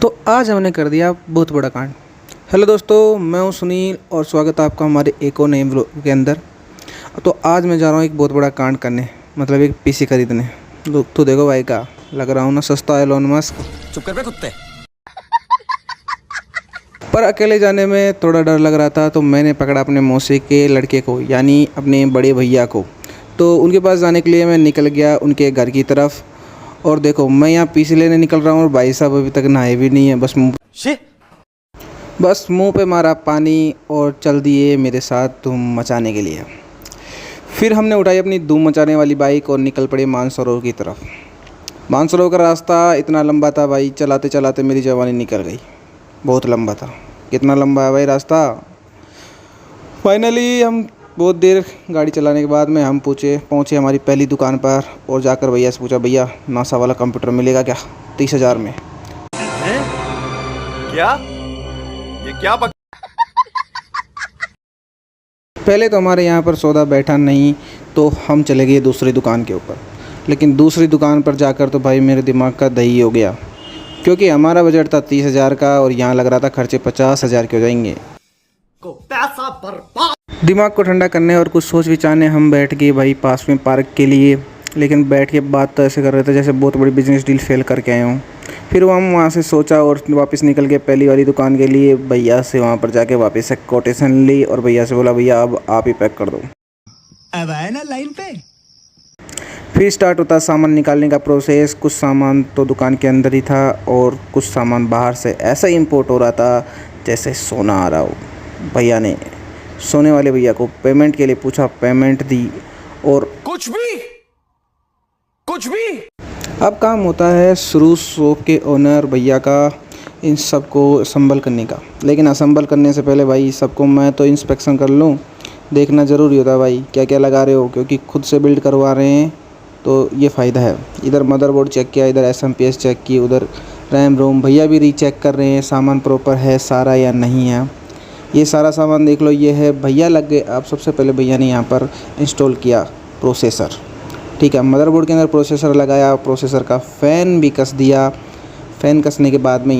तो आज हमने कर दिया बहुत बड़ा कांड। हेलो दोस्तों, मैं हूं सुनील और स्वागत है आपका हमारे एक और नए व्लॉग के अंदर। तो आज मैं जा रहा हूं एक बहुत बड़ा कांड करने, मतलब एक पीसी खरीदने। तो देखो भाई का लग रहा हूँ ना सस्ता एलोन मस्क। चुप कर बे कुत्ते। पर अकेले जाने में थोड़ा डर लग रहा था, तो मैंने पकड़ा अपने मौसी के लड़के को, यानी अपने बड़े भैया को। तो उनके पास जाने के लिए मैं निकल गया उनके घर की तरफ। और देखो मैं यहाँ पीसी लेने निकल रहा हूँ और भाई साहब अभी तक नहाए भी नहीं है। बस मुंह पे मारा पानी और चल दिए मेरे साथ धूम मचाने के लिए। फिर हमने उठाई अपनी धूम मचाने वाली बाइक और निकल पड़े मानसरोवर की तरफ। मानसरोवर का रास्ता इतना लंबा था भाई, चलाते चलाते मेरी जवानी निकल गई। बहुत लंबा था। कितना लंबा है भाई रास्ता। फाइनली हम बहुत देर गाड़ी चलाने के बाद में हम पहुँचे हमारी पहली दुकान पर और जाकर भैया से पूछा, भैया नासा वाला कंप्यूटर मिलेगा क्या 30,000 में। क्या ये क्या पहले तो हमारे यहाँ पर सौदा बैठा नहीं, तो हम चले गए दूसरी दुकान के ऊपर। लेकिन दूसरी दुकान पर जाकर तो भाई मेरे दिमाग का दही हो गया, क्योंकि हमारा बजट था 30,000 का और यहाँ लग रहा था खर्चे 50,000 के हो जाएंगे। पैसा बर्बाद। दिमाग को ठंडा करने और कुछ सोच विचारने हम बैठ गए भाई पास में पार्क के लिए। लेकिन बैठ के बात तो ऐसे कर रहे थे जैसे बहुत बड़ी बिजनेस डील फेल करके आए हों। फिर हम वहाँ से सोचा और वापस निकल गए पहली वाली दुकान के लिए। भैया से वहाँ पर जाके वापस से कोटेशन ली और भैया से बोला, भैया अब आप ही पैक कर दो। अब आए ना लाइन पे। फिर स्टार्ट होता सामान निकालने का प्रोसेस। कुछ सामान तो दुकान के अंदर ही था और कुछ सामान बाहर से ऐसा इंपोर्ट हो रहा था जैसे सोना आ रहा हो। भैया ने सोने वाले भैया को पेमेंट के लिए पूछा, पेमेंट दी और कुछ भी अब काम होता है शुरू शॉप के ओनर भैया का इन सब को असम्बल करने का। लेकिन असम्बल करने से पहले भाई सबको मैं तो इंस्पेक्शन कर लूँ, देखना ज़रूरी होता है भाई क्या क्या लगा रहे हो, क्योंकि खुद से बिल्ड करवा रहे हैं तो ये फ़ायदा है। इधर मदरबोर्ड चेक किया, इधर एसएमपीएस चेक की, उधर रैम रोम। भैया भी रीचेक कर रहे हैं सामान प्रॉपर है सारा या नहीं है। ये सारा सामान देख लो, ये है। भैया लग गए। अब सबसे पहले भैया ने यहाँ पर इंस्टॉल किया प्रोसेसर। ठीक है, मदरबोर्ड के अंदर प्रोसेसर लगाया, प्रोसेसर का फ़ैन भी कस दिया। फ़ैन कसने के बाद में